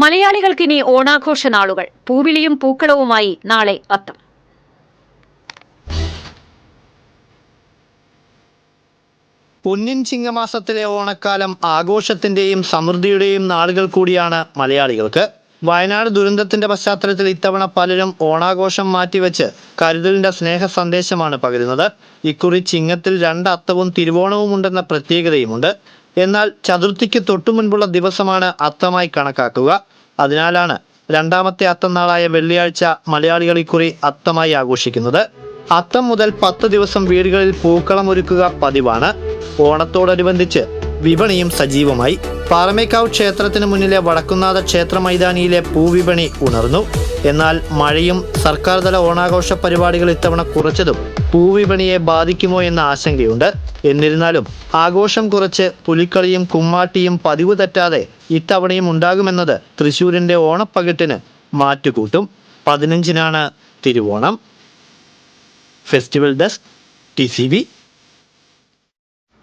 മലയാളികൾക്കിനി ഓണാഘോഷ നാളുകൾ. പൂവിളിയും പൂക്കളവുമായി നാളെ അത്തം. പൊന്നിൻ ചിങ്ങമാസത്തിലെ ഓണക്കാലം ആഘോഷത്തിന്റെയും സമൃദ്ധിയുടെയും നാളുകൾ കൂടിയാണ് മലയാളികൾക്ക്. വയനാട് ദുരന്തത്തിന്റെ പശ്ചാത്തലത്തിൽ ഇത്തവണ പലരും ഓണാഘോഷം മാറ്റിവെച്ച് കരുതലിന്റെ സ്നേഹ സന്ദേശമാണ് പകരുന്നത്. ഇക്കുറി ചിങ്ങത്തിൽ 2 അത്തവും തിരുവോണവും ഉണ്ടെന്ന പ്രത്യേകതയുമുണ്ട്. എന്നാൽ ചതുർത്ഥിക്ക് തൊട്ടുമുൻപുള്ള ദിവസമാണ് അത്തമായി കണക്കാക്കുക. അതിനാലാണ് രണ്ടാമത്തെ അത്തം നാളായ വെള്ളിയാഴ്ച മലയാളികൾ ഇക്കുറി അത്തമായി ആഘോഷിക്കുന്നത്. അത്തം മുതൽ 10 ദിവസം വീടുകളിൽ പൂക്കളം ഒരുക്കുക പതിവാണ്. ഓണത്തോടനുബന്ധിച്ച് വിപണിയും സജീവമായി. പാറമേക്കാവ് ക്ഷേത്രത്തിന് മുന്നിലെ വടക്കുന്നാഥ ക്ഷേത്ര മൈതാനിയിലെ പൂവിപണി ഉണർന്നു. എന്നാൽ മഴയും സർക്കാർ തല ഓണാഘോഷ പരിപാടികൾ ഇത്തവണ കുറച്ചതും പൂവിപണിയെ ബാധിക്കുമോ എന്ന ആശങ്കയുണ്ട്. എന്നിരുന്നാലും ആഘോഷം കുറച്ച് പുലിക്കളിയും കുമ്മാട്ടിയും പതിവ് തെറ്റാതെ ഇത്തവണയും ഉണ്ടാകുമെന്നത് തൃശ്ശൂരിന്റെ ഓണപ്പകിട്ടിന് മാറ്റുകൂട്ടും. 15-നാണ് തിരുവോണം. Festival desk TCV.